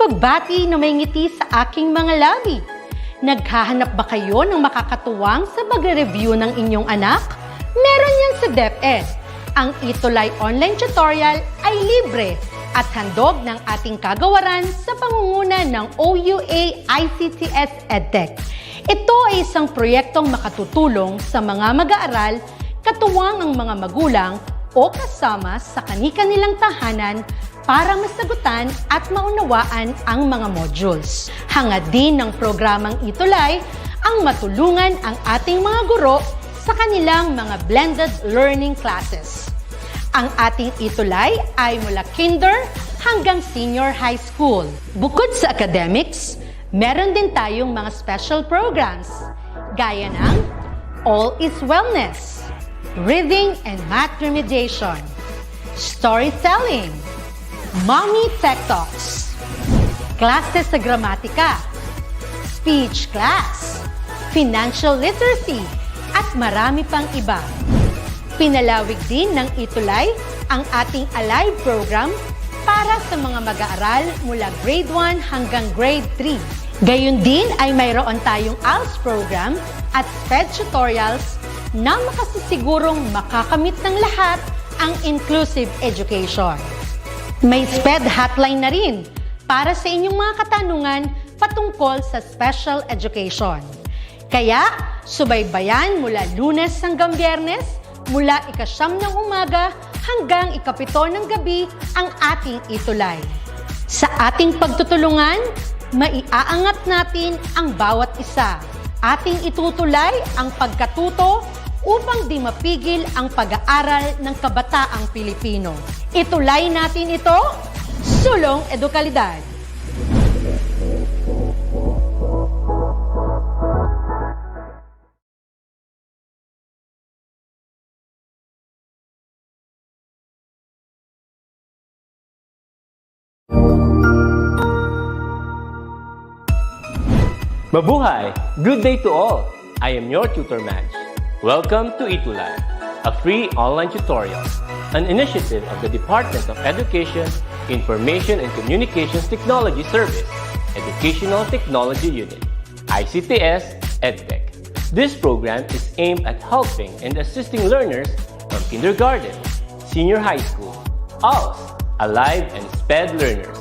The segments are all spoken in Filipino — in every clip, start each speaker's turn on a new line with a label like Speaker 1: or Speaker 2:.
Speaker 1: Binabati na may ngiti sa aking mga labi. Naghahanap ba kayo ng makakatuwang sa pagre-review ng inyong anak? Meron yan sa DepEd. Ang ETUlay online tutorial ay libre at handog ng ating kagawaran sa pangunguna ng OUA ICTS EdTech. Ito ay isang proyektong makatutulong sa mga mag-aaral, katuwang ang mga magulang o kasama sa kani-kanilang tahanan para masagutan at maunawaan ang mga modules. Hangad din ng programang ETUlay ang matulungan ang ating mga guro sa kanilang mga blended learning classes. Ang ating ETUlay ay mula kinder hanggang senior high school. Bukod sa academics, meron din tayong mga special programs gaya ng All is Wellness, Reading and Math Remediation, Storytelling, Mommy Tech Talks, Classes sa Gramatika, Speech Class, Financial Literacy, at marami pang iba. Pinalawig din ng ETUlay ang ating Alive program para sa mga mag-aaral mula grade 1 hanggang grade 3. Gayun din ay mayroon tayong ALS program at SPED tutorials na makasisigurong makakamit ng lahat ang inclusive education. May SPED hotline na rin para sa inyong mga katanungan patungkol sa special education. Kaya, subaybayan mula Lunes hanggang Biyernes, mula 9:00 ng umaga hanggang 7:00 ng gabi ang ating ETUlay. Sa ating pagtutulungan, maiaangat natin ang bawat isa. Ating itutulay ang pagkatuto upang di mapigil ang pag-aaral ng kabataang Pilipino. Itulay natin ito, sulong edukalidad.
Speaker 2: Mabuhay! Good day to all! I am your tutor Madge. Welcome to ETUlay, a free online tutorial, an initiative of the Department of Education, Information and Communications Technology Service, Educational Technology Unit, ICTS EdTech. This program is aimed at helping and assisting learners from kindergarten, senior high school, ALS, Alive, and SPED learners.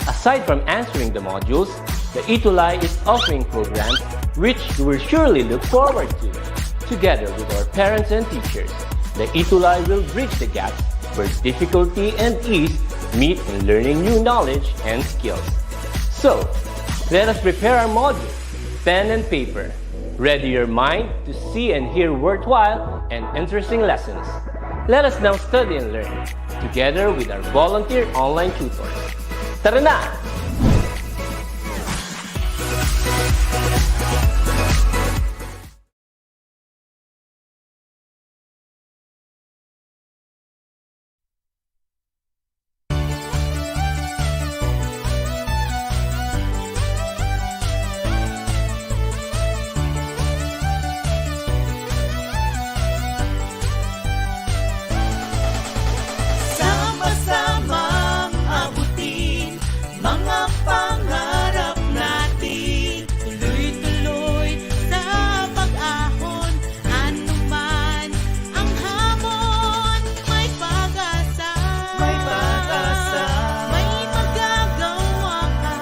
Speaker 2: Aside from answering the modules, the ETUlay is offering programs which you will surely look forward to. Together with our parents and teachers, the ETUlay will bridge the gaps where difficulty and ease meet in learning new knowledge and skills. So, let us prepare our modules, pen and paper. Ready your mind to see and hear worthwhile and interesting lessons. Let us now study and learn, together with our volunteer online tutors. Tara na!
Speaker 3: Sama-samang abutin mga pangarap natin. Tuloy-tuloy sa pag-ahon, anuman ang hamon. May pag-asa, may pag-asa, may magagawa ka.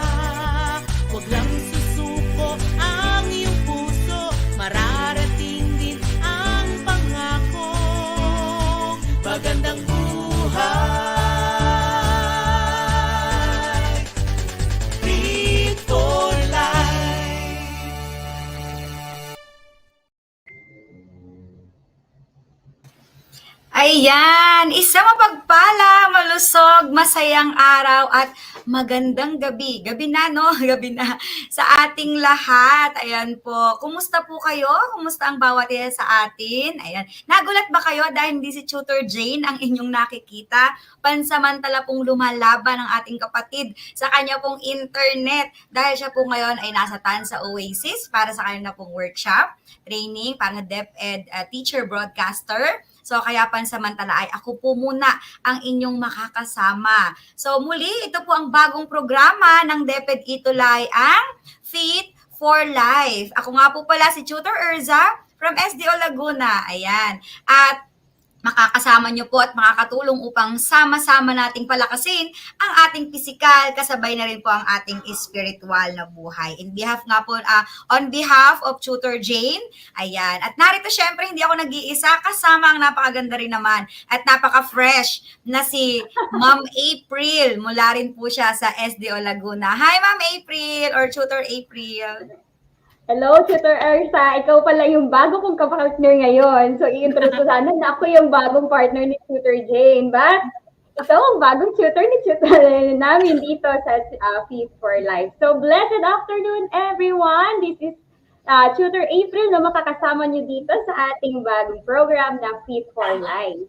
Speaker 3: Huwag lang susuko ang iyong puso, mararating din ang pangako. Magandang buhay.
Speaker 4: Ayan, isang mapagpala, malusog, masayang araw at magandang gabi. Gabi na, no? Gabi na sa ating lahat. Ayan po. Kumusta po kayo? Kumusta ang bawat isa sa atin? Ayan. Nagulat ba kayo dahil hindi si Tutor Jane ang inyong nakikita? Pansamantala pong lumalaban ang ating kapatid sa kanya pong internet dahil siya po ngayon ay nasa Tansa Oasis para sa kanya pong workshop, training para DepEd teacher broadcaster. So kaya pansamantala ay ako po muna ang inyong makakasama. So muli, ito po ang bagong programa ng DepEd ETUlay, ang Fit for Life. Ako nga po pala si Tutor Erza from SDO Laguna. Ayan. At makakasama nyo po at makakatulong upang sama-sama nating palakasin ang ating pisikal, kasabay na rin po ang ating spiritual na buhay. On behalf of Tutor Jane, ayan. At narito syempre, hindi ako nag-iisa, kasama ang napakaganda rin naman at napaka-fresh na si Ma'am April. Mula rin po siya sa SDO Laguna. Hi, Ma'am April or Tutor April.
Speaker 5: Hello, Tutor Ersa. Ikaw pala yung bago kong kapartner ngayon. So, i-introduce ko sana na ako yung bagong partner ni Tutor Jane. But, ikaw ang bagong tutor ni Tutor namin dito sa Fit for Life. So, blessed afternoon, everyone. This is Tutor April na makakasama nyo dito sa ating bagong program na Fit for Life.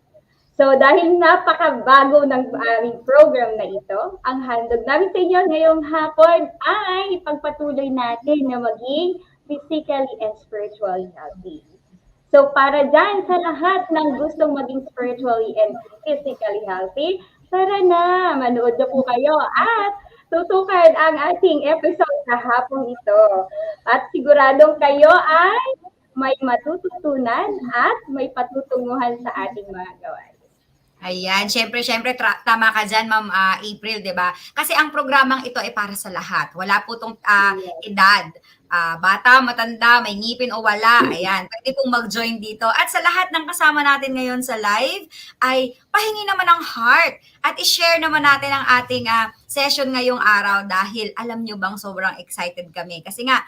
Speaker 5: So, dahil napakabago ng aming program na ito, ang handog namin sa inyo ngayong hapon ay ipagpatuloy natin na maging physically and spiritually healthy. So, para dyan sa lahat ng gustong maging spiritually and physically healthy, tara na, manood na po kayo at tutukan ang ating episode sa hapong ito. At siguradong kayo ay may matututunan at may patutunguhan sa ating mga gawain.
Speaker 4: Ayan, syempre, tama ka dyan, Ma'am April, di ba? Kasi ang programang ito ay para sa lahat. Wala po itong edad. Bata, matanda, may ngipin o wala. Ayan, pwede pong mag-join dito. At sa lahat ng kasama natin ngayon sa live, ay pahingi naman ng heart at i-share naman natin ang ating session ngayong araw dahil alam nyo bang sobrang excited kami. Kasi nga,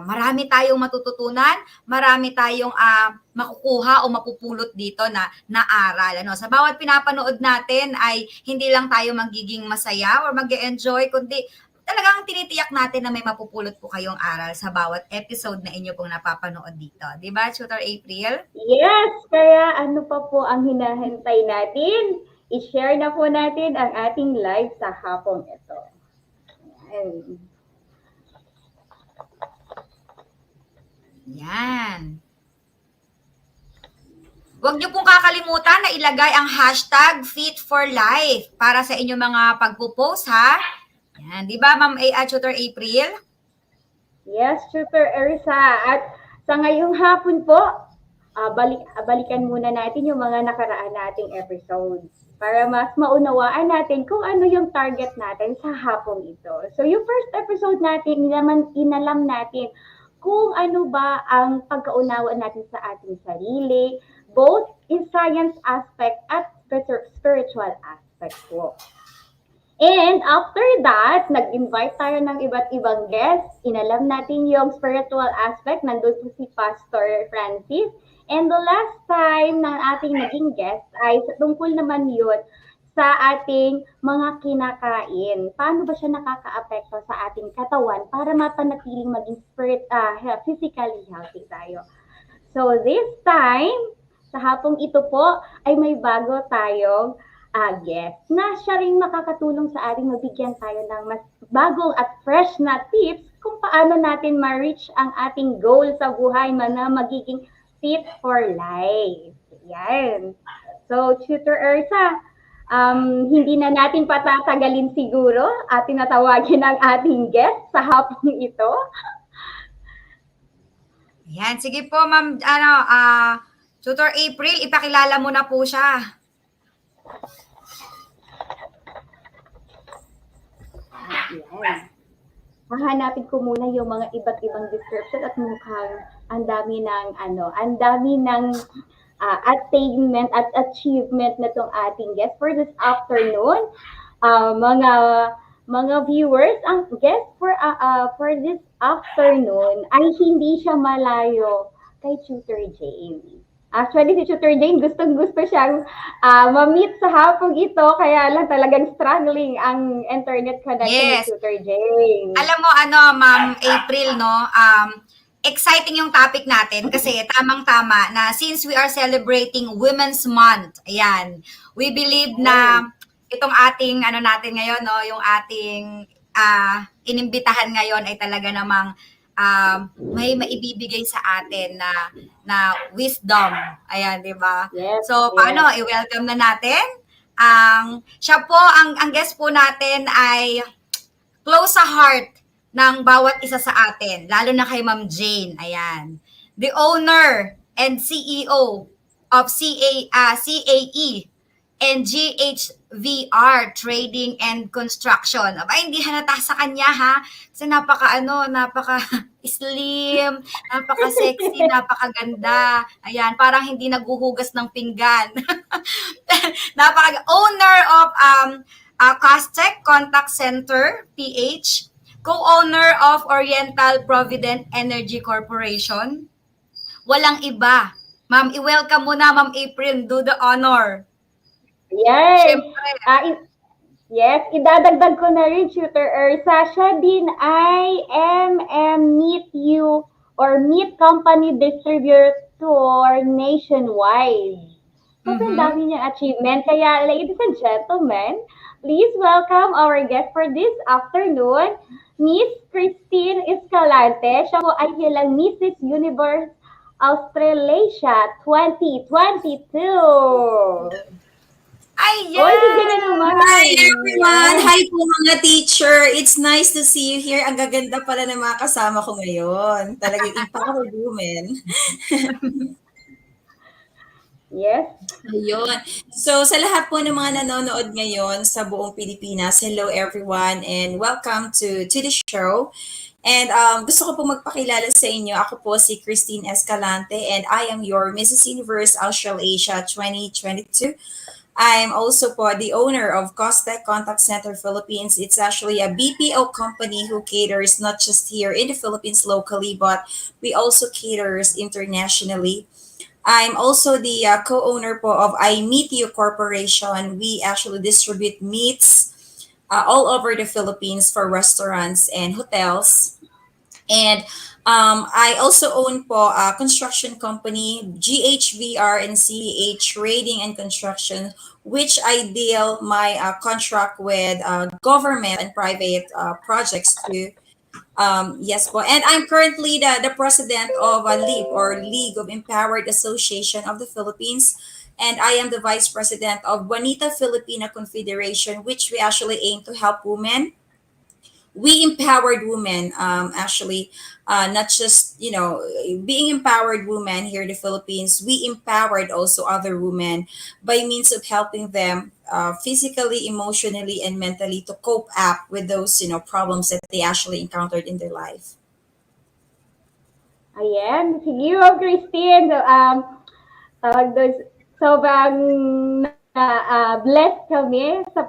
Speaker 4: marami tayong matututunan, marami tayong makukuha o mapupulot dito na aral. Sa bawat pinapanood natin ay hindi lang tayo magiging masaya or mag-enjoy, kundi talagang tinitiyak natin na may mapupulot po kayong aral sa bawat episode na inyo pong napapanood dito. Di ba, Tutor April?
Speaker 5: Yes, kaya ano pa po ang hinahintay natin? I-share na po natin ang ating live sa hapong ito. Ayan.
Speaker 4: Yan. Huwag niyo pong kakalimutan na ilagay ang hashtag #FitForLife para sa inyong mga pagpo-post, ha? Yan, di ba, Ma'am Tutor April?
Speaker 5: Yes, Tutor Ersa. At sa ngayong hapon po, balikan muna natin yung mga nakaraan nating episodes para mas maunawaan natin kung ano yung target natin sa hapong ito. So, yung first episode natin, inalam natin kung ano ba ang pagkaunawa natin sa ating sarili, both in science aspect at spiritual aspect po. And after that, nag-invite tayo ng iba't ibang guests. Inalam natin yung spiritual aspect. Nandun po si Pastor Francis. And the last time ng ating naging guest ay tungkol naman yun sa ating mga kinakain. Paano ba siya nakaka-apekto sa ating katawan para mapanatiling maging physically healthy tayo. So this time, sa hapong ito po, ay may bago tayong guest na siya rin makakatulong sa ating mabigyan tayo ng mas bagong at fresh na tips kung paano natin ma-reach ang ating goal sa buhay na magiging fit for life. Yan. So, Tutor Ersa, hindi na natin patatagalin siguro at tinatawagin ang ating guest sa hapong ito.
Speaker 4: Yan, sige po, Ma'am, Tutor April, ipakilala mo na po siya.
Speaker 5: Yan. Hahanapin ko muna yung mga iba't ibang description at mukhang ang dami ng attainment at achievement na itong ating guest for this afternoon. Mga viewers, ang guest for this afternoon ay hindi siya malayo kay Tutor Jane. Actually, si Tutor Jane, gustong-gusto siyang ma-meet sa hapong ito, kaya lang talagang struggling ang internet connection ni Tutor Jane.
Speaker 4: Alam mo, Ma'am April, no? Exciting yung topic natin kasi tamang-tama na since we are celebrating Women's Month, ayan, we believe na itong ating, natin ngayon, no? Yung ating inimbitahan ngayon ay talaga namang may maibibigay sa atin na wisdom. Ayan, di ba?
Speaker 5: Yes,
Speaker 4: So,
Speaker 5: yes.
Speaker 4: paano? I-welcome na natin. Siya po, ang guest po natin ay close sa heart ng bawat isa sa atin, lalo na kay Ma'am Jane. Ayan. The owner and CEO of CAE and GHVR Trading and Construction. Aba, hindi halata sa kanya ha. Kasi napaka slim, napaka-sexy, napakaganda. Ayan, parang hindi naghuhugas ng pinggan. Owner of Costech Contact Center, PH, co-owner of Oriental Provident Energy Corporation. Walang iba. Ma'am, i-welcome mo na, Ma'am April. Do the honor.
Speaker 5: Yes.
Speaker 4: Siyempre.
Speaker 5: Yes, idadagdag ko na rin, Tutor Ursa. Siya din ay Meet You or Meet Company Distributor nationwide. Sobrang dami niyang achievement. Kaya, ladies and gentlemen, please welcome our guest for this afternoon, Miss Christine Escalante. Siya po ay hilang Mrs. Universe Australasia 2022.
Speaker 4: Ayan!
Speaker 5: Oy, sige na naman.
Speaker 6: Hi everyone! Hi po mga teacher! It's nice to see you here. Ang gaganda pala ng mga kasama ko ngayon. Talagang empowered women.
Speaker 5: Yes.
Speaker 6: Ayun. So sa lahat po ng mga nanonood ngayon sa buong Pilipinas, hello everyone and welcome to the show. And gusto ko po magpakilala sa inyo. Ako po si Christine Escalante and I am your Mrs. Universe Australasia 2022. I'm also po the owner of Costech Contact Center Philippines. It's actually a BPO company who caters not just here in the Philippines locally, but we also caters internationally. I'm also the co-owner po of I Meet You Corporation. We actually distribute meats all over the Philippines for restaurants and hotels. And I also own po a construction company, GHVR and CH Rating and Construction, which I deal my contract with government and private projects too. Yes po. And I'm currently the president of a LEAP or League of Empowered Association of the Philippines. And I am the vice president of Juanita Filipina Confederation, which we actually aim to help women. We empowered women, not just, being empowered women here in the Philippines, we empowered also other women by means of helping them physically, emotionally, and mentally to cope up with those, problems that they actually encountered in their life.
Speaker 5: Ayan. Sige, Christine. Tawag doon, sobrang blessed kami sa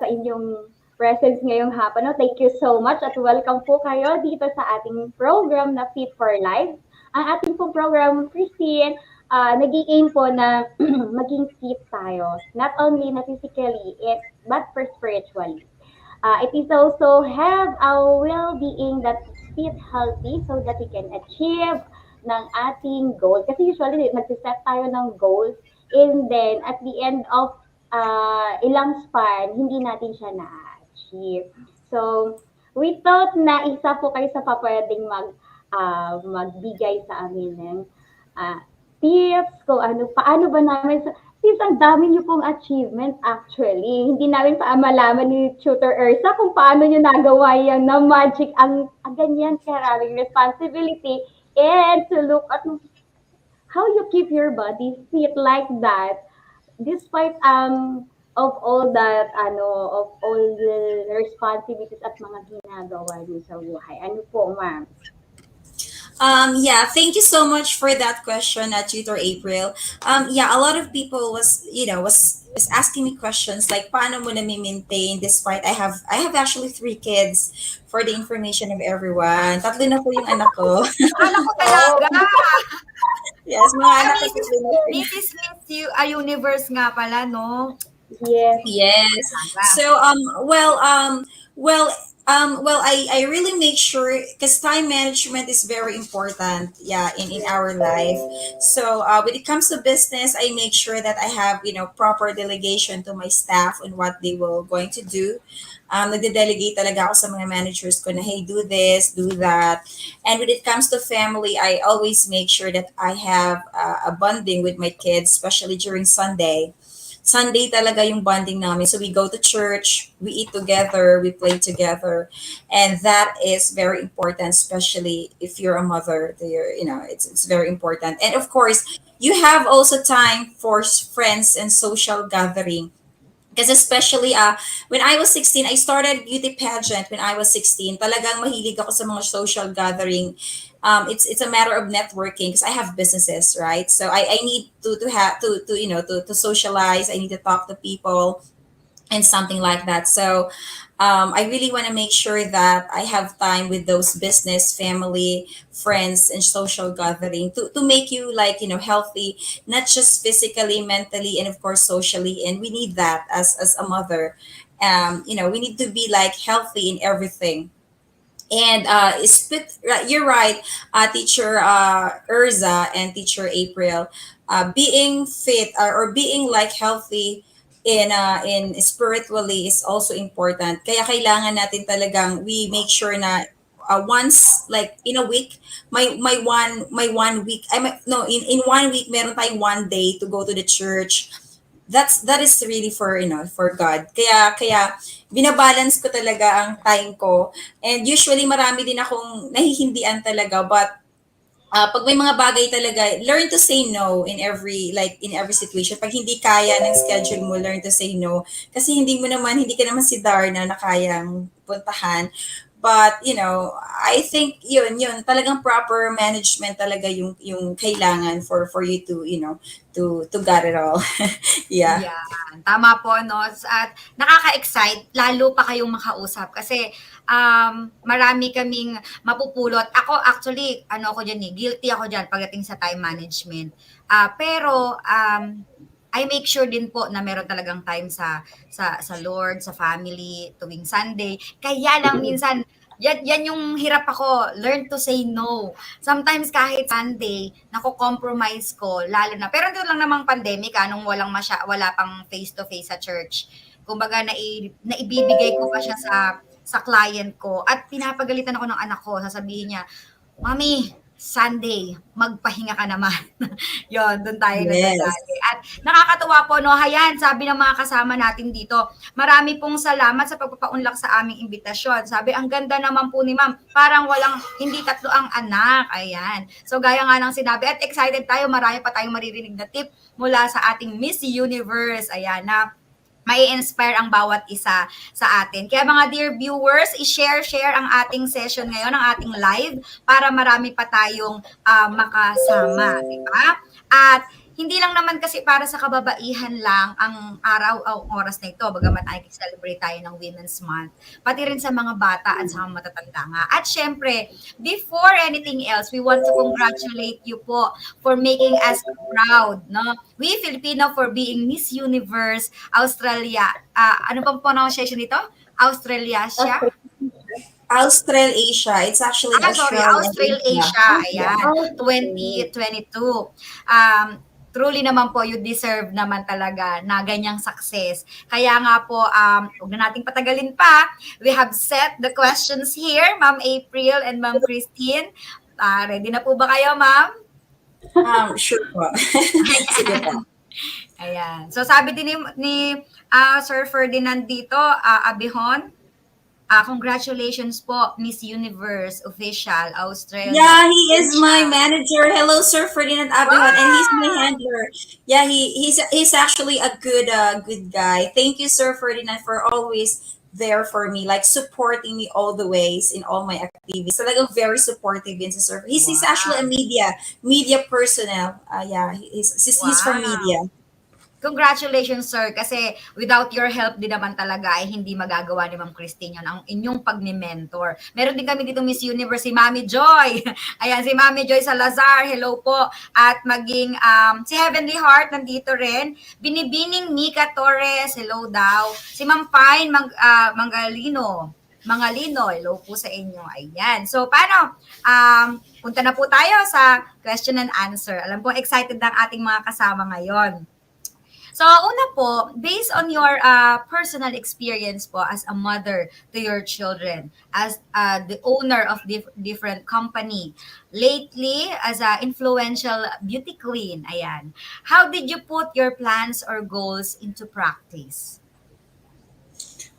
Speaker 5: inyong presence ngayong hapon. No? Thank you so much at welcome po kayo dito sa ating program na Fit for Life. Ang ating pong program, Christine, nag-i-aim po na maging fit tayo. Not only na physically, but for spiritually. It is also have our well-being that fit healthy so that we can achieve ng ating goal. Kasi usually, nag-set tayo ng goals and then at the end of ilang span, hindi natin siya na-achieve. So, we thought na isa po kayo sa papwedeng magbigay sa amin ng tips kung paano ba namin, since ang dami niyo pong achievement actually, hindi namin pa malaman ni Tutor Ursa kung paano niyo nagawa yan na magic ang ganyan karaming responsibility and to look at how you keep your body fit like that despite of all that of all the responsibilities at mga ginagawa niyo sa buhay. Ano po, ma'am?
Speaker 6: Yeah, thank you so much for that question, Tutor April. Yeah, a lot of people was asking me questions like paano mo na-maintain despite I have actually 3 kids for the information of everyone. 3 na po yung anak ko.
Speaker 4: Anak ko talaga!
Speaker 6: Yes, mga anak ko.
Speaker 4: Mrs. Universe nga pala, no?
Speaker 5: Yes.
Speaker 6: Yes. So Well, I really make sure because time management is very important, yeah, in our life. So when it comes to business, I make sure that I have, proper delegation to my staff on what they will going to do. Nagde-delegate talaga ako sa mga managers ko na, hey, do this, do that. And when it comes to family, I always make sure that I have a bonding with my kids, especially during Sunday. Sunday talaga yung bonding namin. So we go to church, we eat together, we play together. And that is very important, especially if you're a mother. It's very important. And of course, you have also time for friends and social gathering. Because especially when I was 16, I started beauty pageant when I was 16. Talagang mahilig ako sa mga social gathering. It's a matter of networking because I have businesses, right? So I need to have to socialize. I need to talk to people and something like that. So I really want to make sure that I have time with those business, family, friends, and social gathering to make you like healthy, not just physically, mentally, and of course socially. And we need that as a mother. We need to be like healthy in everything. And you're right, teacher Urza and teacher April. Being fit or being like healthy in spiritually is also important. Kaya kailangan natin talagang we make sure na once like in a week, my one week, no, in 1 week meron tayong 1 day to go to the church. That is really for for God. Kaya binabalance ko talaga ang time ko. And usually marami din akong nahihindian talaga, but pag may mga bagay talaga, learn to say no in every situation. Pag hindi kaya ng schedule mo, learn to say no. Kasi hindi ka naman si Darna na kayang puntahan. But, I think yun, talagang proper management talaga yung kailangan for you to, to get it all. Yeah.
Speaker 4: Yan, tama po, no? At nakaka-excite, lalo pa kayong makausap kasi marami kaming mapupulot. Ako actually, ako dyan guilty ako dyan pagdating sa time management. Pero I make sure din po na meron talagang time sa Lord, sa family, tuwing Sunday. Kaya lang minsan, yan yung hirap ako, learn to say no. Sometimes kahit Sunday, nako-compromise ko, lalo na. Pero doon lang namang pandemic, nung wala pang face-to-face sa church. Kumbaga, naibibigay ko pa siya sa client ko. At pinapagalitan ako ng anak ko, sasabihin niya, Mami, Sunday, magpahinga ka naman. Yon, doon tayo
Speaker 6: Yes.
Speaker 4: nadadali. At nakakatuwa po, no? Hayan, sabi ng mga kasama natin dito, marami pong salamat sa pagpapaunlak sa aming imbitasyon. Sabi, ang ganda naman po ni ma'am, parang hindi tatlo ang anak. Ayan. So, gaya nga ng sinabi, at excited tayo, marami pa tayong maririnig na tip mula sa ating Miss Universe. Ayan, na may inspire ang bawat isa sa atin. Kaya mga dear viewers, i-share ang ating session ngayon, ang ating live, para marami pa tayong makasama. Diba? At hindi lang naman kasi para sa kababaihan lang ang araw o oras na ito, bagamat ay celebrate tayo ng Women's Month, pati rin sa mga bata at sa mga matatanda nga. At syempre, before anything else, we want to congratulate you po for making us proud, no? We Filipino for being Miss Universe Australia. Ano pang pronunciation nito? Australasia?
Speaker 6: Australasia. It's actually
Speaker 4: Australasia. Ayan, 2022. Truly naman po, you deserve naman talaga na ganyang success. Kaya nga po, huwag na nating patagalin pa. We have set the questions here, Ma'am April and Ma'am Christine. Ready na po ba kayo, Ma'am?
Speaker 6: Sure po. Sige po.
Speaker 4: Ayan. So sabi din ni Sir Ferdinand dito, Abihon, congratulations po, Miss Universe Official Australia.
Speaker 6: Yeah, he is my manager. Hello, Sir Ferdinand Abihon, and he's my handler. Yeah, he's actually a good guy. Thank you, Sir Ferdinand, for always there for me, like supporting me all the ways in all my activities. Talagang very supportive din si Sir. He's actually a media personnel. Yeah, he's from media.
Speaker 4: Congratulations, sir, kasi without your help din naman talaga ay hindi magagawa ni Ma'am Christine yun, ang inyong pag-mentor. Meron din kami dito Miss Universe, si Mami Joy. Ayan, si Mami Joy Salazar, hello po. At maging si Heavenly Heart nandito rin. Binibining Mika Torres, hello daw. Si Ma'am Fine Mangalino. Mga Lino, hello po sa inyo. Ayan. So, paano? Punta na po tayo sa question and answer. Alam ko, excited ang ating mga kasama ngayon. So, una po, based on your personal experience po as a mother to your children, as the owner of different company, lately as a influential beauty queen, ayan, how did you put your plans or goals into practice?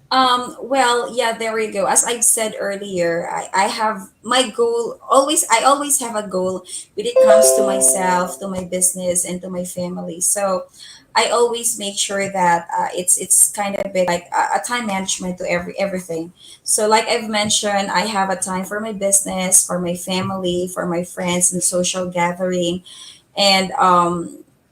Speaker 6: Well, yeah, there we go. As I said earlier, I have my goal always, I always have a goal when it comes to myself, to my business, and to my family. So I always make sure that it's kind of a bit like a time management to everything. So like I've mentioned, I have a time for my business, for my family, for my friends and social gathering. And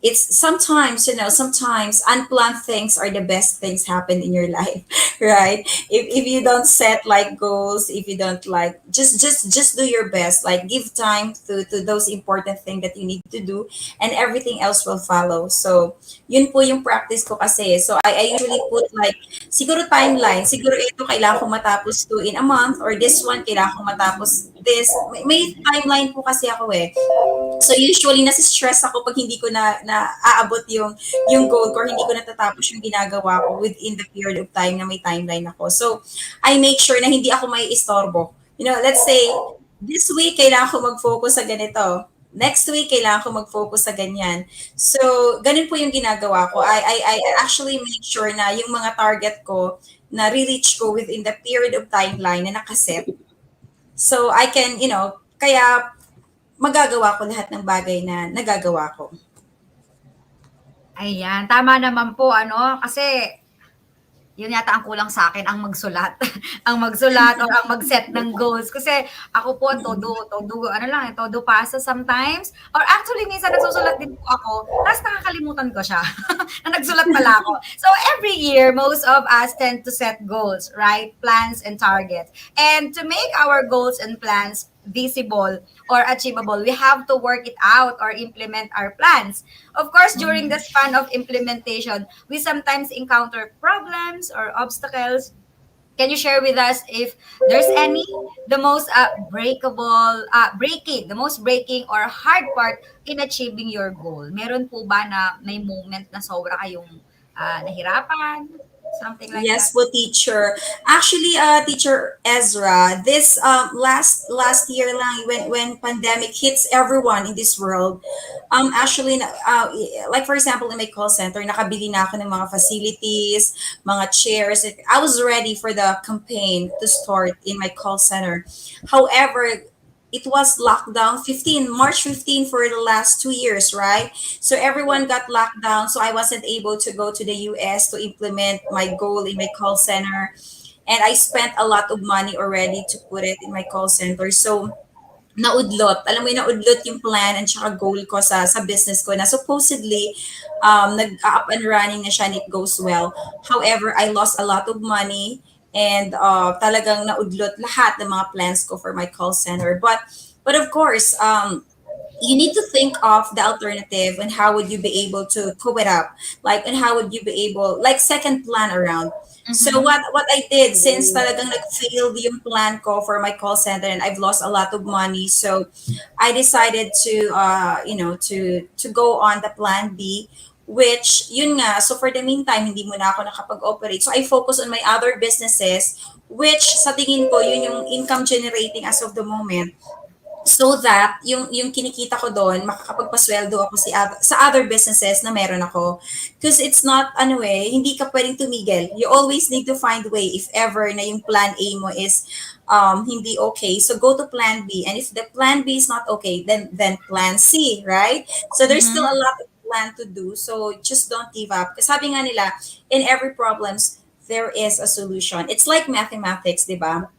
Speaker 6: it's sometimes, sometimes unplanned things are the best things happen in your life, right? If you don't set like goals, if you don't like just do your best, like give time to those important things that you need to do, and everything else will follow. So yun po yung practice ko kasi. So I usually put like siguro timeline, siguro ito kailangan ko matapos to in a month, or this one kailangan ko matapos this. May timeline po kasi ako eh. So usually nasi-stress ako pag hindi ko na aabot yung goal ko, or hindi ko natatapos yung ginagawa ko within the period of time na may timeline ako. So I make sure na hindi ako may istorbo. Let's say this week kailangan ko mag-focus sa ganito. Next week kailangan ko mag-focus sa ganyan. So ganun po yung ginagawa ko. I actually make sure na yung mga target ko na re-reach ko within the period of timeline na nakaset. So I can, kaya magagawa ko lahat ng bagay na nagagawa ko.
Speaker 4: Ayan, tama naman po, kasi yun yata ang kulang sa akin, ang magsulat. Ang magsulat or ang mag-set ng goals. Kasi ako po, todo pasa sometimes. Or actually, minsan nagsusulat din po ako, tapos nakakalimutan ko siya. Na nagsulat pala ako. So every year, most of us tend to set goals, right? Plans and targets. And to make our goals and plans visible or achievable, we have to work it out or implement our plans. Of course, during the span of implementation, we sometimes encounter problems or obstacles. Can you share with us if there's any, the most breaking or hard part in achieving your goal? Meron po ba na may moment na sobra kayong nahirapan? Something like
Speaker 6: Yes,
Speaker 4: that?
Speaker 6: po, teacher. Actually, teacher Ezra, this last year lang when pandemic hits everyone in this world, actually, like for example in my call center, nakabili na ako ng mga facilities, mga chairs. I was ready for the campaign to start in my call center. However, it was lockdown March 15 for the last 2 years, right? So everyone got locked down. So I wasn't able to go to the US to implement my goal in my call center. And I spent a lot of money already to put it in my call center. So naudlot. Alam mo yung naudlot yung plan and saka goal ko sa business ko na supposedly nag-up and running na siya and it goes well. However, I lost a lot of money and talagang naudlot lahat ng mga plans ko for my call center. But of course, you need to think of the alternative and how would you be able to cope it up, like, and how would you be able, like, second plan around. So what I did, since talagang nag-failed yung plan ko for my call center and I've lost a lot of money, so I decided to to go on the plan B, which yun nga, so for the meantime hindi mo na ako nakapag-operate, so I focus on my other businesses, which sa tingin ko yun yung income generating as of the moment, so that yung kinikita ko doon makakapagpasweldo ako sa other businesses na meron ako, because it's not hindi ka pwedeng tumigil, you always need to find way if ever na yung plan A mo is hindi okay, so go to plan B, and if the plan B is not okay, then plan C, right? So there's still a lot of plan to do, so just don't give up, kasi sabi nga nila, in every problems there is a solution. It's like mathematics, di ba?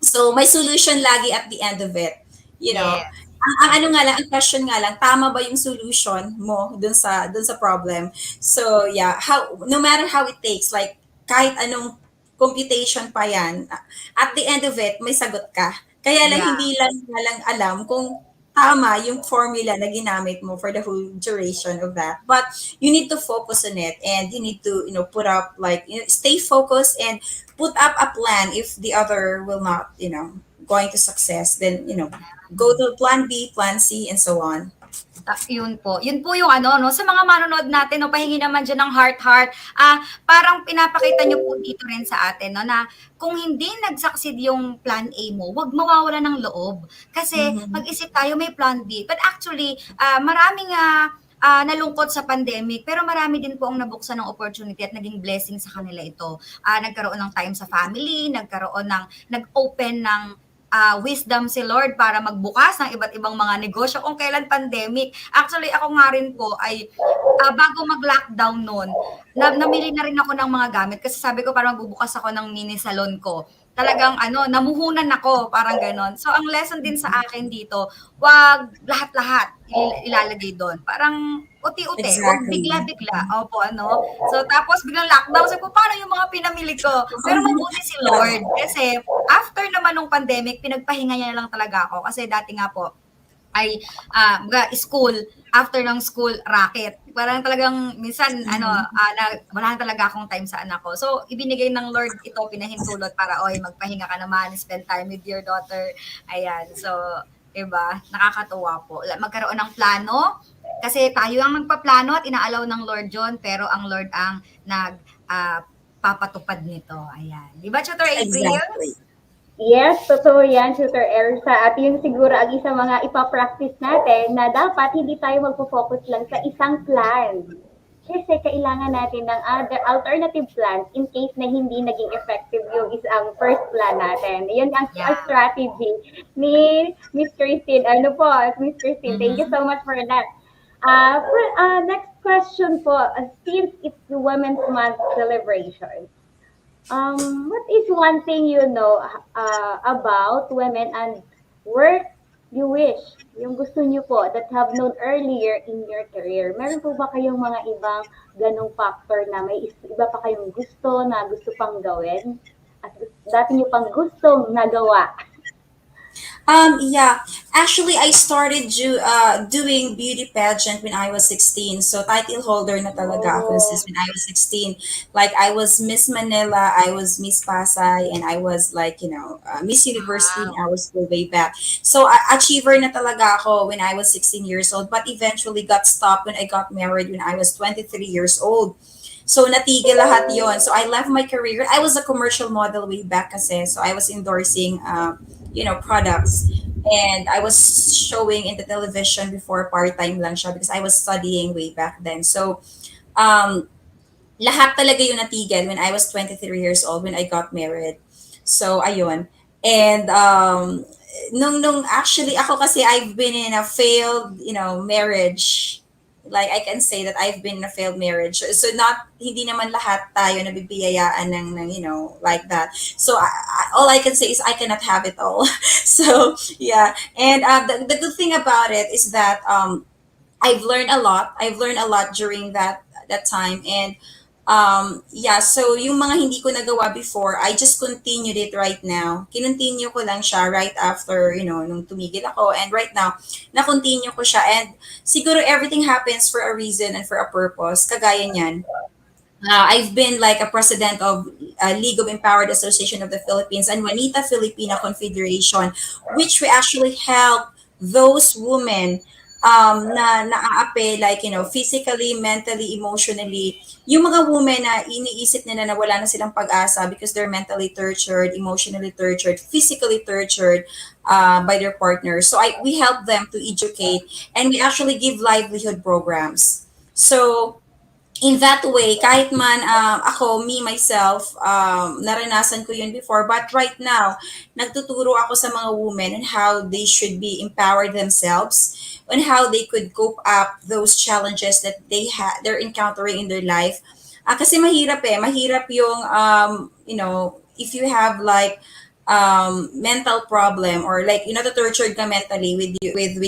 Speaker 6: So may solution lagi at the end of it.
Speaker 4: Yes.
Speaker 6: Ang ano nga lang, ang question nga lang, tama ba yung solution mo dun sa problem? So yeah, no matter how it takes, like kahit anong computation pa yan, at the end of it, may sagot ka. Kaya lang
Speaker 4: Yeah.
Speaker 6: hindi lang alam kung tama yung formula na ginamit mo for the whole duration of that. But you need to focus on it, and you need to, put up like, stay focused and put up a plan. If the other will not, going to success, then, go to plan B, plan C, and so on.
Speaker 4: Yun po. Yun po yung ano, no, sa mga manonood natin, no, pahingi naman dyan ng heart-heart. Parang pinapakita nyo po dito rin sa atin, no, na kung hindi nag-succeed yung plan A mo, wag mawawala ng loob. Kasi mag-isip tayo, may plan B. But actually, maraming nalungkot sa pandemic, pero marami din po ang nabuksan ng opportunity at naging blessing sa kanila ito. Nagkaroon ng time sa family, nag-open ng wisdom si Lord para magbukas ng iba't ibang mga negosyo kung kailan pandemic. Actually, ako nga rin po ay bago mag-lockdown noon, namili na rin ako ng mga gamit kasi sabi ko parang magbubukas ako ng mini salon ko. Talagang namuhunan ako, parang ganon. So, ang lesson din sa akin dito, wag lahat-lahat ilalagay doon. Parang uti-uti, wag
Speaker 6: Exactly.
Speaker 4: bigla-bigla. Opo, So, tapos biglang lockdown. Sabi ko, paano yung mga pinamili ko? Pero mabuti si Lord. Kasi, after naman ng pandemic, pinagpahinga niya lang talaga ako. Kasi dati nga po, ay school, after ng school, racket. Parang talagang minsan, wala na talaga akong time sa anak ko. So, ibinigay ng Lord ito, pinahintulot para, magpahinga ka naman, spend time with your daughter. Ayan, so, diba? Nakakatuwa po. Magkaroon ng plano, kasi tayo ang nagpaplano at inaalaw ng Lord John, pero ang Lord ang papatupad nito. Ayan. Diba, Tutor April?
Speaker 6: Exactly.
Speaker 5: Yes, totoo yan, Tutor Ersa. At yun siguro ang isa mga ipapractice natin na dapat hindi tayo magpo-focus lang sa isang plan. Kasi kailangan natin ng other alternative plans in case na hindi naging effective yung isang first plan natin. Yun ang strategy ni Miss Christine. Miss Christine, thank you so much for that. Next question po, since it's the Women's Month celebration, what is one thing you know about women and work you wish, yung gusto niyo po, that have known earlier in your career? Meron po ba kayong mga ibang ganong factor na may iba pa kayong gusto na gusto pang gawin? At dati niyo pang gustong nagawa?
Speaker 6: Yeah, actually, I started doing beauty pageant when I was 16. So, title holder na talaga ako since when I was 16. Like, I was Miss Manila, I was Miss Pasay, and I was like, Miss University in our school way back. So, achiever na talaga ako when I was 16 years old, but eventually got stopped when I got married when I was 23 years old. So, natigil lahat yon. So, I left my career. I was a commercial model way back kasi. So, I was endorsing products. And I was showing in the television before, part-time lang siya because I was studying way back then. So, lahat talaga yung natigil when I was 23 years old when I got married. So, ayun. And, nung actually, ako kasi I've been in a failed, marriage. Like, I can say that I've been in a failed marriage. So, hindi naman lahat tayo nabibiyayaan ng like that. So, all I can say is I cannot have it all. So, yeah. And the good thing about it is that I've learned a lot. I've learned a lot during that time. And, so yung mga hindi ko nagawa before, I just continued it right now. Kinontinue ko lang siya right after, nung tumigil ako. And right now, na-continue ko siya. And siguro everything happens for a reason and for a purpose. Kagaya niyan. I've been like a president of League of Empowered Association of the Philippines and Juanita Filipina Confederation, which we actually help those women na naaapi, like, physically, mentally, emotionally. Yung mga women na iniisip nila na wala na silang pag-asa because they're mentally tortured, emotionally tortured, physically tortured by their partners. So we help them to educate, and we actually give livelihood programs. So, in that way, kahit man ako, myself, naranasan ko yun before. But right now, nagtuturo ako sa mga women on how they should be empowered themselves, on how they could cope up those challenges that they're encountering in their life. Kasi mahirap yung, if you have like, mental problem or like tortured ka mentally with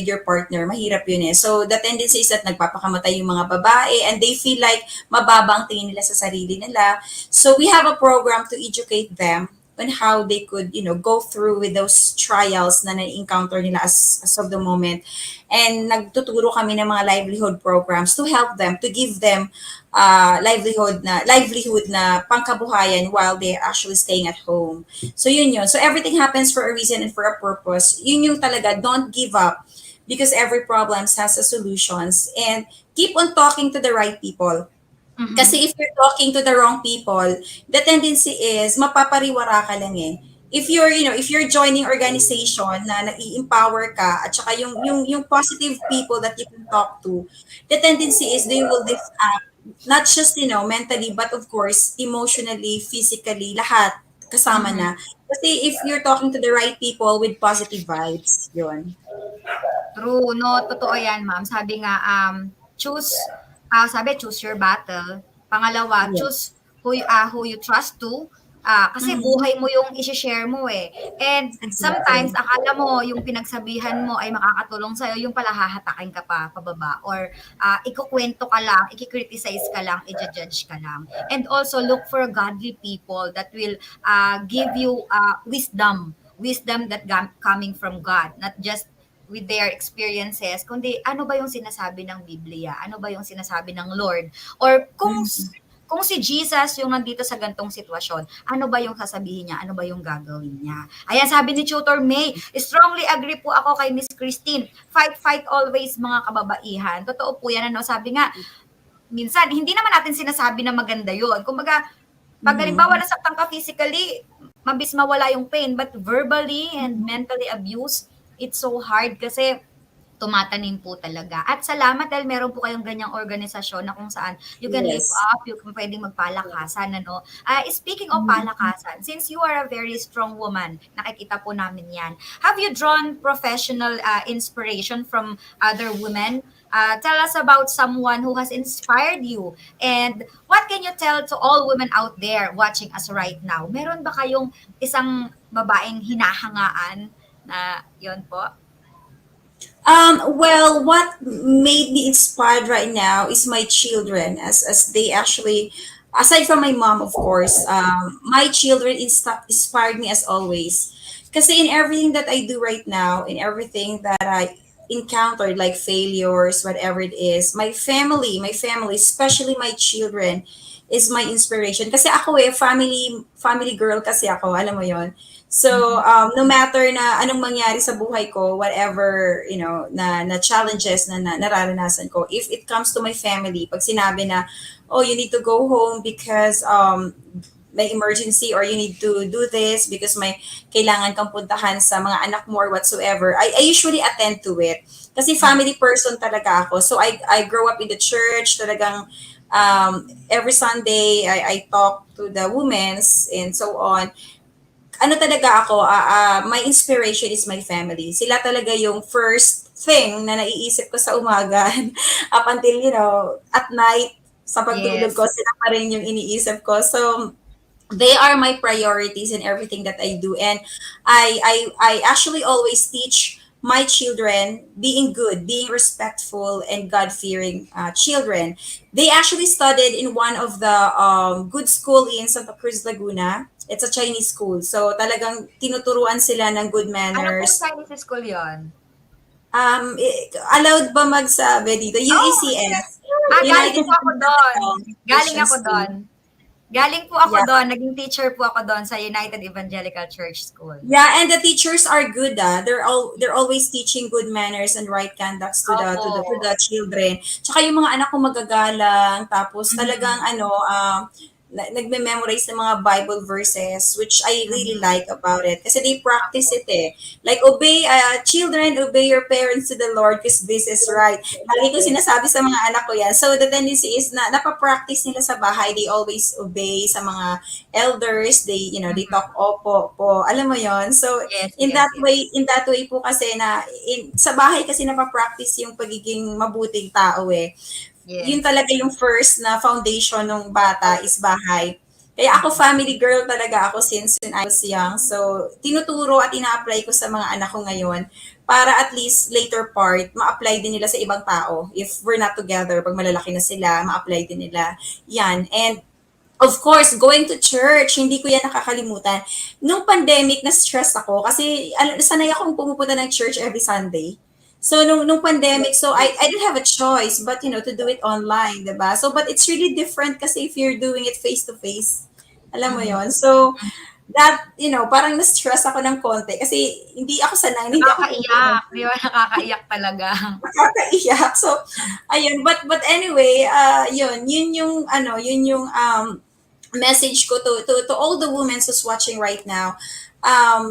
Speaker 6: your partner, mahirap yun eh. So the tendency is that nagpapakamatay yung mga babae and they feel like mababa ang tingin nila sa sarili nila. So we have a program to educate them on how they could, go through with those trials na na-encounter nila as of the moment. And nagtuturo kami ng mga livelihood programs to help them, to give them livelihood na pangkabuhayan while they're actually staying at home. So yun yun. So everything happens for a reason and for a purpose. Yun yung talaga, don't give up because every problem has a solutions, and keep on talking to the right people. Kasi if you're talking to the wrong people, the tendency is mapapariwara ka lang eh. If you're joining organization na nai-empower ka at saka yung positive people that you can talk to, the tendency is they will lift up not just mentally but of course emotionally, physically, lahat kasama na. Kasi if you're talking to the right people with positive vibes, yun.
Speaker 4: True, no, totoo yan, ma'am. Sabi nga, choose, choose your battle. Pangalawa,
Speaker 6: Yes.
Speaker 4: choose who you trust to. Kasi buhay mo yung isi-share mo eh. And sometimes,
Speaker 6: Exactly.
Speaker 4: akala mo yung pinagsabihan mo ay makakatulong sa'yo, yung pala hahatakin ka pa pababa. Or ikukwento ka lang, ikikriticize ka lang, i-judge ka lang. And also, look for godly people that will give you wisdom. Wisdom that coming from God, not just with their experiences, kundi ano ba yung sinasabi ng Biblia? Ano ba yung sinasabi ng Lord? Or kung si Jesus yung nandito sa gantong sitwasyon, ano ba yung sasabihin niya? Ano ba yung gagawin niya? Ayan, sabi ni Tutor May, strongly agree po ako kay Miss Christine. Fight, fight always mga kababaihan. Totoo po yan, ano? Sabi nga, minsan, hindi naman natin sinasabi na maganda yun. Kumbaga, pag halimbawa nasaktan ka physically, mabis mawala yung pain, but verbally and mentally abused, it's so hard kasi tumatanim po talaga. At salamat dahil meron po kayong ganyang organisasyon na kung saan you can lift
Speaker 6: Yes.
Speaker 4: up, you can pwedeng magpalakasan, ano. Speaking of palakasan, since you are a very strong woman, nakikita po namin yan, have you drawn professional inspiration from other women? Tell us about someone who has inspired you. And what can you tell to all women out there watching us right now? Meron ba kayong isang babaeng hinahangaan na yun po?
Speaker 6: Well, what made me inspired right now is my children, as they actually, aside from my mom, of course, my children inspired me as always. Kasi in everything that I do right now, in everything that I encountered, like failures, whatever it is, my family, especially my children, is my inspiration. Kasi ako family girl kasi ako, alam mo yon. So, no matter na anong mangyari sa buhay ko, whatever, na challenges na nararanasan ko, if it comes to my family, pag sinabi na, oh, you need to go home because may emergency, or you need to do this because may kailangan kang puntahan sa mga anak mo or whatsoever, I usually attend to it. Kasi family person talaga ako. So, I grow up in the church, talagang every Sunday, I talk to the women's and so on. Ano talaga ako, my inspiration is my family. Sila talaga yung first thing na naiisip ko sa umaga up until, at night, sa pagtulog ko, sila pa rin yung iniisip ko. So, they are my priorities in everything that I do. And I actually always teach my children being good, being respectful, and God-fearing children. They actually studied in one of the good school in Santa Cruz, Laguna. It's a Chinese school. So talagang tinuturuan sila ng good
Speaker 4: Ano
Speaker 6: manners.
Speaker 4: pong Chinese school yon?
Speaker 6: Allowed ba magsabi dito? UECS.
Speaker 4: Galing po ako doon. Galing
Speaker 6: Christian
Speaker 4: ako
Speaker 6: School.
Speaker 4: doon. Galing po ako
Speaker 6: Yeah.
Speaker 4: doon. Naging teacher po ako doon sa United Evangelical Church School.
Speaker 6: Yeah, and the teachers are good. They're always teaching good manners and right conducts to the children. Tsaka yung mga anak ko magagalang, tapos talagang nagme-memorize ng mga Bible verses, which I really like about it. Kasi they practice it eh. Like, children, obey your parents to the Lord because this is right. Lagi ko sinasabi sa mga anak ko yan. So, the tendency is na napapractice nila sa bahay. They always obey sa mga elders. They, they talk opo, po. Alam mo yon. So, in that way po kasi sa bahay kasi napapractice yung pagiging mabuting tao eh. Yun talaga yung first na foundation ng bata is bahay. Kaya ako family girl talaga ako since when I was young. So, tinuturo at ina-apply ko sa mga anak ko ngayon para at least later part, ma-apply din nila sa ibang tao. If we're not together, pag malalaki na sila, ma-apply din nila. Yan. And Of course, going to church, hindi ko yan nakakalimutan. Nung pandemic, na-stress ako kasi sanay akong pumupunta ng church every Sunday. So, nung pandemic, so I didn't have a choice but, to do it online, diba? So, but it's really different kasi if you're doing it face-to-face. Alam mo yon. So, that, parang na-stress ako ng konti kasi hindi ako sanay, hindi ako
Speaker 4: Nakakaiyak. Di ba? Nakakaiyak talaga.
Speaker 6: nakakaiyak. So, ayun. But anyway, yun yung message ko to all the women who's watching right now.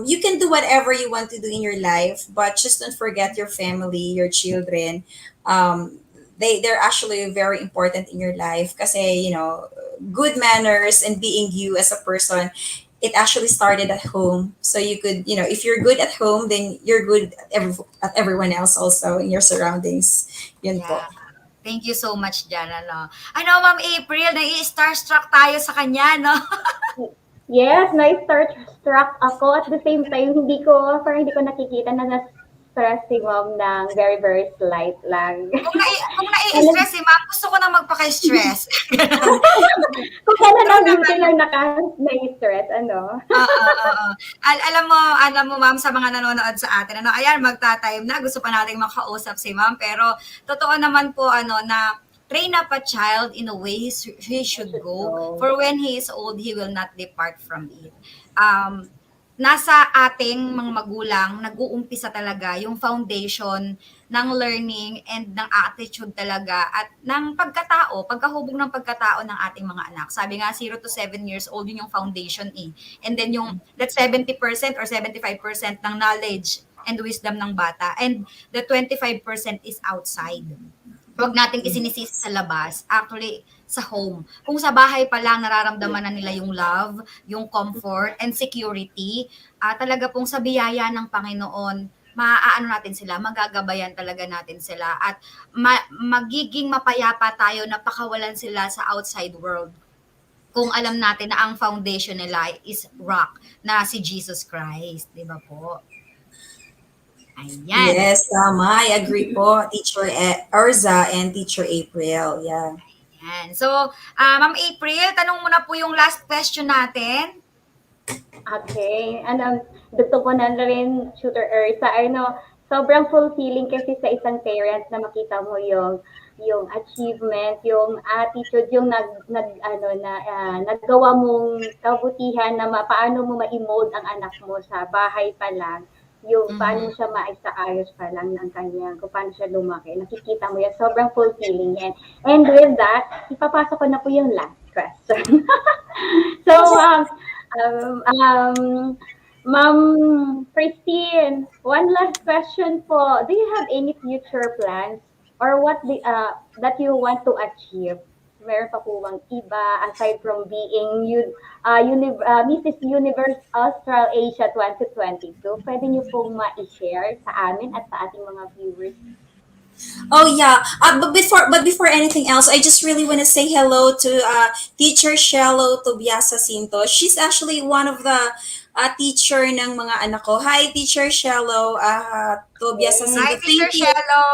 Speaker 6: You can do whatever you want to do in your life, but just don't forget your family, your children. They're actually very important in your life kasi, good manners and being you as a person, it actually started at home. So you could, if you're good at home, then you're good at everyone else also in your surroundings. Yun po.
Speaker 4: Yeah. Thank you so much dyan, ano. Ma'am April, nai-starstruck tayo sa kanya, no?
Speaker 5: Yes, na-starstruck ako. At the same time, parang hindi ko nakikita na na-stress si ma'am ng very, very slight lang.
Speaker 4: Kung nai-stress si ma'am, gusto ko na magpaka-stress.
Speaker 5: Kung kailan ang beauty lang na-stress, ano?
Speaker 4: Alam mo ma'am, sa mga nanonood sa atin, ayan, magta-time na, gusto pa nating makausap si ma'am, pero totoo naman po, na train up a child in a way he should go, for when he is old, he will not depart from it. Nasa ating mga magulang, nag-uumpisa talaga yung foundation ng learning and ng attitude talaga at ng pagkahubog ng pagkatao ng ating mga anak. Sabi nga, 0 to 7 years old, yun yung foundation eh. And then that 70% or 75% ng knowledge and wisdom ng bata. And the 25% is outside. Huwag nating isinisisi sa labas. Actually, sa home. Kung sa bahay pa lang nararamdaman na nila yung love, yung comfort, and security, talaga pong sa biyaya ng Panginoon, maaano natin sila, magagabayan talaga natin sila, at magiging mapayapa tayo na pakawalan sila sa outside world. Kung alam natin na ang foundation nila is rock, na si Jesus Christ. Di ba po? Ayan.
Speaker 6: Yes, tama. I agree po, Teacher Erza and Teacher April. Yeah.
Speaker 4: Ayan. So, Ma'am April, tanong mo na po yung last question natin.
Speaker 5: Okay. Gusto ko na rin, Shooter Ersa, sobrang fulfilling kasi sa isang parent na makita mo yung achievement, yung attitude, yung naggawa mong kabutihan na paano mo ma-emold ang anak mo sa bahay pa lang. Yung paano siya maisaayos pa lang ng kanya, kung paano siya lumaki. Nakikita mo yan, sobrang fulfilling yan. And with that, ipapasok ko na po yung last question. So, Ma'am Christine, one last question po. Do you have any future plans or that you want to achieve? Meron pa po bang iba aside from being Mrs. Universe Australasia 2022? Pwede niyo pong ma-share sa amin at sa ating mga viewers.
Speaker 6: Oh yeah. But before anything else, I just really want to say hello to Teacher Shello Tobiasa Sinto. She's actually one of the teacher ng mga anak ko. Hi, Teacher Shello Tobiasa Sinto.
Speaker 4: Hi, Teacher Shello.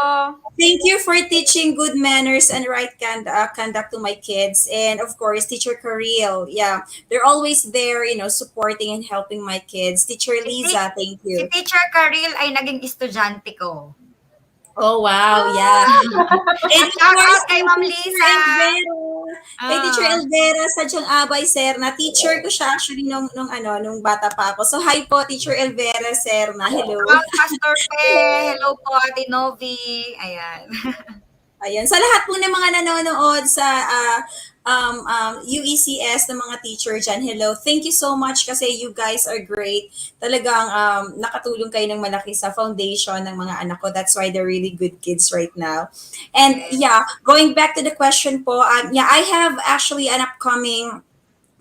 Speaker 6: Thank you for teaching good manners and right conduct to my kids. And of course, Teacher Karil. Yeah, they're always there, supporting and helping my kids. Teacher Liza, thank you.
Speaker 4: Si Teacher Karil ay naging estudyante ko.
Speaker 6: Oh, wow, yeah. And
Speaker 4: Shout out kay Ma'am Liza.
Speaker 6: Kay Teacher Elvera, sadyang abay, sir, na teacher ko siya actually nung bata pa ako. So, hi po, Teacher Elvera, sir, na hello.
Speaker 4: Pastor Pe, hello po, Ate Novi. Ayan.
Speaker 6: Ayan. Sa lahat po ng mga nanonood sa UECS ng mga teacher dyan, hello. Thank you so much kasi you guys are great. Talagang nakatulong kayo ng malaki sa foundation ng mga anak ko. That's why they're really good kids right now. And yeah, going back to the question po, I have actually an upcoming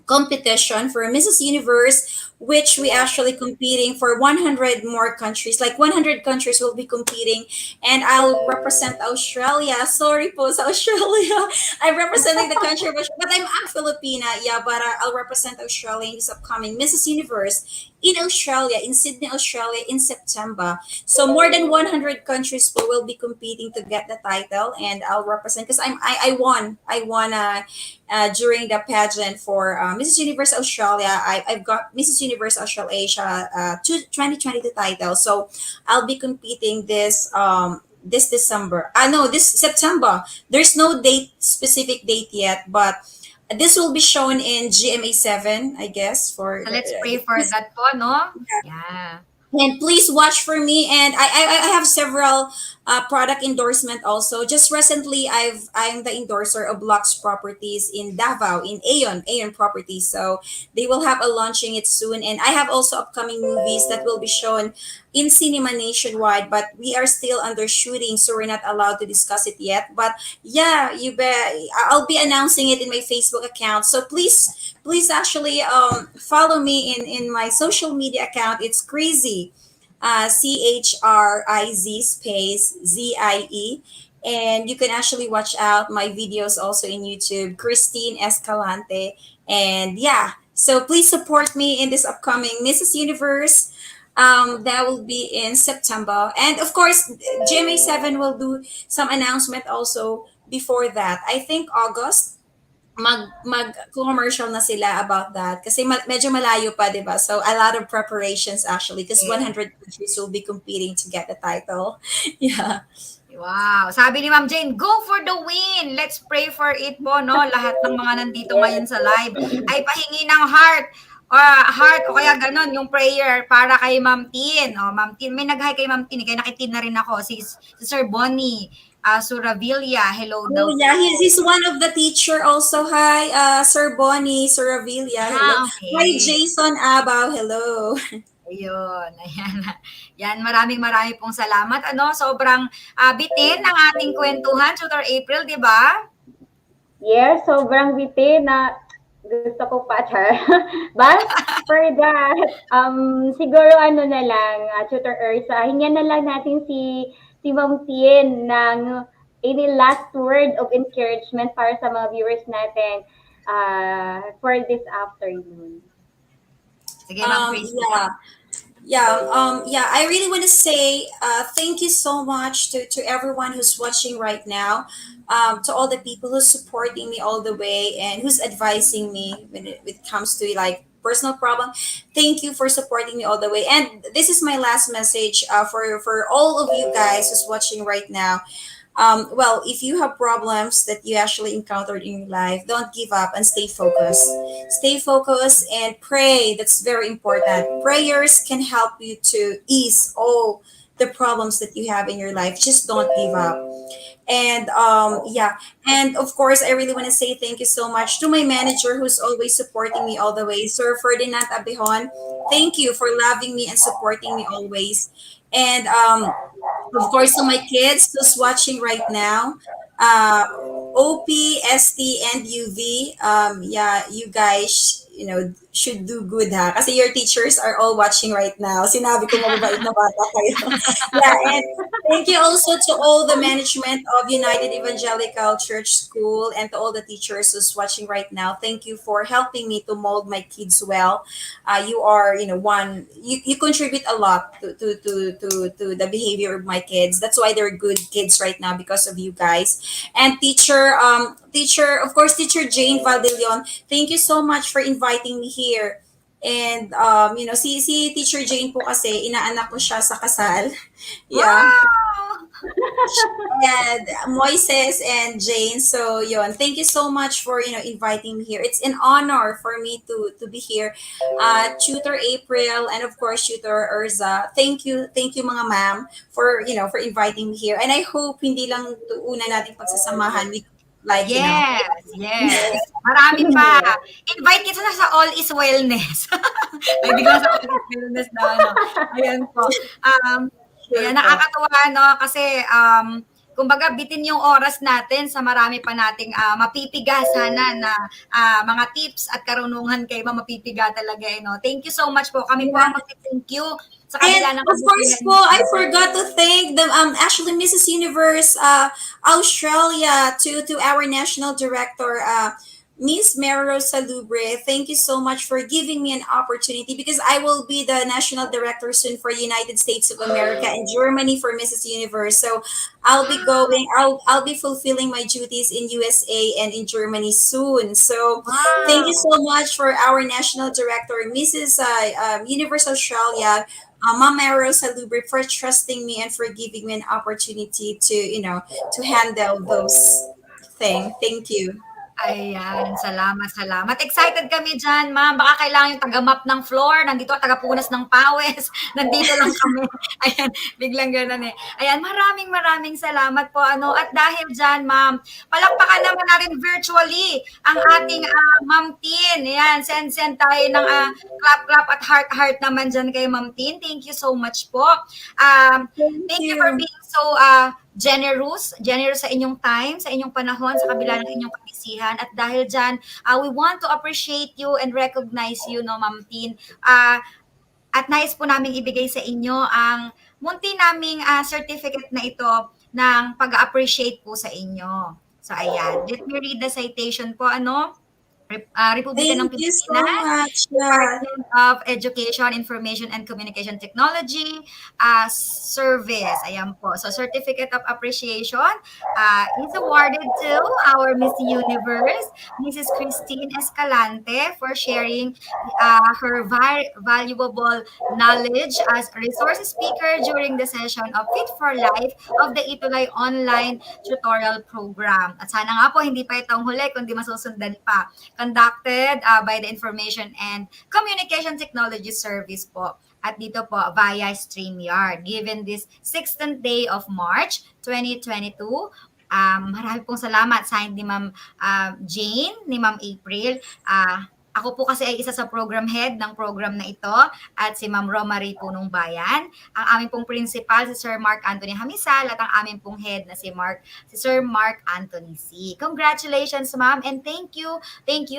Speaker 6: competition for Mrs. Universe which we actually competing for 100 more countries. Like 100 countries will be competing, and I'll represent Australia. Sorry po sa Australia. I'm representing the country of Australia, but I'm a Filipina. Yeah, but I'll represent Australia in this upcoming Mrs. Universe in Australia, in Sydney, Australia, in September. So more than 100 countries will be competing to get the title, and I'll represent because I won during the pageant for Mrs. Universe Australia. I've got Mrs. Universe Australasia 2022 title, so I'll be competing this December. No, this September. There's no specific date yet, but this will be shown in GMA 7, I guess. For
Speaker 4: So let's pray for that po, no? Yeah.
Speaker 6: and please watch for me. And I have several product endorsement also. Just recently, I'm the endorser of Lux Properties in Davao in Aeon Properties. So they will have a launching it soon. And I have also upcoming movies that will be shown in cinema nationwide, but we are still under shooting, so we're not allowed to discuss it yet. But yeah, you bet I'll be announcing it in my Facebook account. So please actually follow me in my social media account. It's crazy, CHRIZ space ZIE, and you can actually watch out my videos also in YouTube, Christine Escalante. And yeah, so please support me in this upcoming Mrs. Universe. That will be in September, and of course GMA 7 will do some announcement also before that. I think August mag commercial na sila about that kasi medyo malayo pa, 'di ba? So a lot of preparations actually because 100 countries will be competing to get the title. Yeah.
Speaker 4: Wow. Sabi ni Ma'am Jane, go for the win. Let's pray for it po, no? Lahat ng mga nandito ngayon sa live ay pahingi ng heart o kaya ganon yung prayer para kay Ma'am Tin. O, Ma'am Tin, may nag-hi kay Ma'am Tin. Kaya nakitin na rin ako. Si Sir Bonnie Suravilla. Hello daw.
Speaker 6: Oh yeah, he's one of the teacher also. Hi, Sir Bonnie, Sir Avila. Hello.
Speaker 4: Okay.
Speaker 6: Hi, Jason Abaw. Hello.
Speaker 4: Ayun, ayan. Yan, maraming pong salamat. Sobrang bitin ng ating kwentuhan, Tutor April, di ba?
Speaker 5: Yes, sobrang bitin na gusto ko pa, Char. But for that, siguro ano na lang, Tutor Ursa, hingyan na lang natin si Ma'am Tien ng any last word of encouragement para sa mga viewers natin for this afternoon.
Speaker 4: Sige, Ma'am
Speaker 6: Yeah, I really want to say thank you so much to everyone who's watching right now, to all the people who's supporting me all the way and who's advising me when it comes to like personal problem. Thank you for supporting me all the way. And this is my last message for all of you guys who's watching right now. Well, if you have problems that you actually encountered in your life, don't give up and stay focused. Stay focused and pray. That's very important. Prayers can help you to ease all the problems that you have in your life. Just don't give up. And and of course, I really want to say thank you so much to my manager who's always supporting me all the way, Sir Ferdinand Abihon. Thank you for loving me and supporting me always. And of course, to my kids who's watching right now, OP, ST, and UV, you guys, should do good ha. Kasi your teachers are all watching right now. Sinabi ko mababait na bata kayo. Yeah, and thank you also to all the management of United Evangelical Church School and to all the teachers who's watching right now. Thank you for helping me to mold my kids well. You are, you contribute a lot to the behavior of my kids. That's why they're good kids right now because of you guys. And teacher, of course, Teacher Jane Valdelion, thank you so much for inviting me here. And si Teacher Jane po kasi inaanak ko siya sa kasal. Yeah.
Speaker 4: Wow!
Speaker 6: And Moises and Jane. So yun, thank you so much for inviting me here. It's an honor for me to be here. Tutor April and of course Tutor Urza. Thank you mga ma'am for for inviting me here. And I hope hindi lang ito una nating pagsasamahan.
Speaker 4: Yes. Marami pa. Invite kita na sa All is Wellness. May bigla sa All is Wellness na Ayan po. Ayan, nakakatuwa, no? Kasi kumbaga bitin yung oras natin sa marami pa nating mapipiga sana na mga tips at karunungan kay mapipiga talaga. Thank you so much po. Kami po ang mag-thank you sa
Speaker 6: And
Speaker 4: kabila ng
Speaker 6: of course po, I forgot to thank the actually Mrs. Universe Australia to our national director Miss Mero Salubre. Thank you so much for giving me an opportunity because I will be the national director soon for United States of America and Germany for Mrs. Universe. So I'll be going. I'll be fulfilling my duties in USA and in Germany soon. So thank you so much for our national director, Mrs. Universe Australia. Ma'am Mero Salubre, for trusting me and for giving me an opportunity to handle those things. Thank you.
Speaker 4: Ayan, salamat. Excited kami dyan, ma'am. Baka kailangan yung taga-map ng floor. Nandito, taga-punas ng pawis. Nandito lang kami. Ayan, biglang gano'n eh. Ayan, maraming salamat po. At dahil dyan, ma'am, palakpakan naman natin virtually ang ating Ma'am Tin. Ayan, send tayo ng clap at heart naman dyan kay Ma'am Tin. Thank you so much po. Thank you for being so generous sa inyong time, sa inyong panahon, sa kabila ng inyong kabisihan. At dahil dyan, we want to appreciate you and recognize you, Ma'am Tin. At nais po namin ibigay sa inyo ang munti naming certificate na ito ng pag-appreciate po sa inyo. So, ayan. Let me read the citation po, Republika ng
Speaker 6: Thank you so
Speaker 4: Pilipinas,
Speaker 6: much.
Speaker 4: Department of Education, Information and Communication Technology Service. Ayan po. So, Certificate of Appreciation is awarded to our Miss Universe, Mrs. Christine Escalante, for sharing her valuable knowledge as a resource speaker during the session of Fit for Life of the ETUlay online tutorial program. At sana nga po, hindi pa itong huli, kundi masusundan pa. Conducted by the Information and Communication Technology Service po. At dito po via StreamYard. Given this 16th day of March 2022, marami pong salamat. Signed ni Ma'am Jane, ni Ma'am April. Ako po kasi ay isa sa program head ng program na ito at si Ma'am Romary Punong Bayan. Ang aming pong principal si Sir Mark Anthony Hamisal at ang aming pong head na si Sir Mark Anthony C. Congratulations, Ma'am, and thank you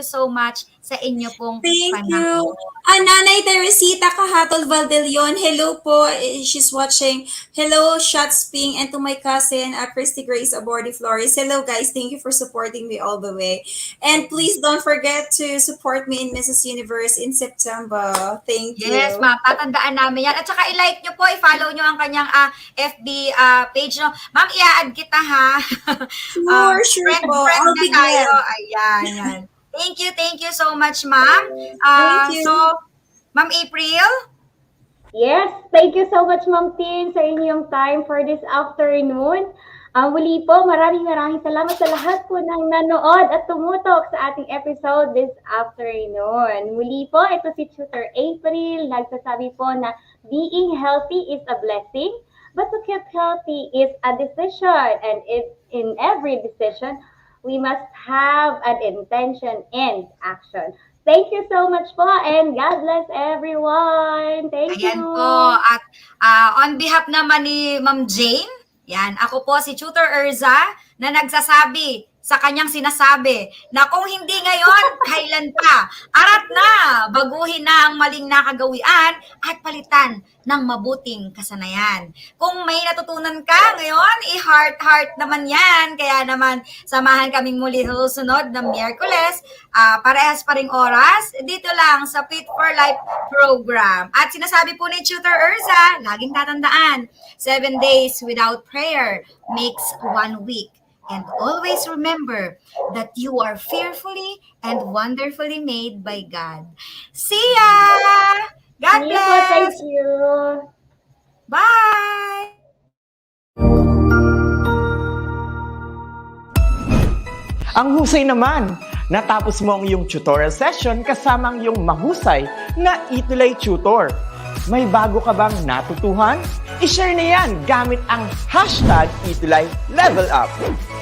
Speaker 4: so much sa inyo pong
Speaker 6: Thank you.
Speaker 4: panahon.
Speaker 6: Nanay Teresita Cahatol Valdelion, hello po. She's watching. Hello, Shots Ping, and to my cousin, Christy Grace Abordi Flores. Hello, guys. Thank you for supporting me all the way. And please don't forget to support me in Mrs. Universe in September. Thank you.
Speaker 4: Yes, ma'am. Tatandaan namin yan. At saka i-like nyo po, i-follow nyo ang kanyang FB page. No? Ma'am, i-add kita ha.
Speaker 6: Sure po.
Speaker 4: Friend
Speaker 6: I'll
Speaker 4: na
Speaker 6: be
Speaker 4: tayo.
Speaker 6: glad.
Speaker 4: Ayan. Thank you so much, ma'am.
Speaker 6: Thank you.
Speaker 4: So, Ma'am April?
Speaker 5: Yes, thank you so much, Ma'am Tin, sa inyong time for this afternoon. Muli po, maraming salamat sa lahat po ng nanood at tumutok sa ating episode this afternoon. Muli po, ito si Tutor April, nagsasabi po na being healthy is a blessing, but to keep healthy is a decision. And in every decision, we must have an intention and action. Thank you so much po and God bless everyone. Thank you.
Speaker 4: Ayan po. At on behalf naman ni Ma'am Jane, yan, ako po si Tutor Erza na nagsasabi sa kanyang sinasabi na kung hindi ngayon, kailan pa? Arat na! Baguhin na ang maling nakagawian at palitan ng mabuting kasanayan. Kung may natutunan ka ngayon, i-heart naman yan. Kaya naman, samahan kaming muli sa susunod na Miyerkules. Parehas pa ring oras, dito lang sa Fit for Life program. At sinasabi po ni Tutor Erza, laging tatandaan, 7 days without prayer makes 1 week. And always remember that you are fearfully and wonderfully made by God. See ya! God
Speaker 5: Thank
Speaker 4: bless!
Speaker 5: you.
Speaker 4: Bye!
Speaker 7: Ang husay naman! Natapos mo ang iyong tutorial session kasama ang iyong mahusay na ETUlay tutor. May bago ka bang natutuhan? I-share na yan gamit ang hashtag ETUlay Level Up.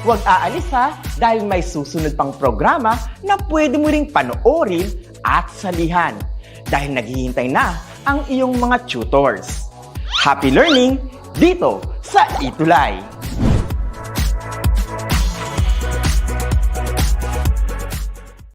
Speaker 7: Huwag aalis ha dahil may susunod pang programa na pwede mo ring panoorin at salihan dahil naghihintay na ang iyong mga tutors. Happy learning dito sa ETUlay!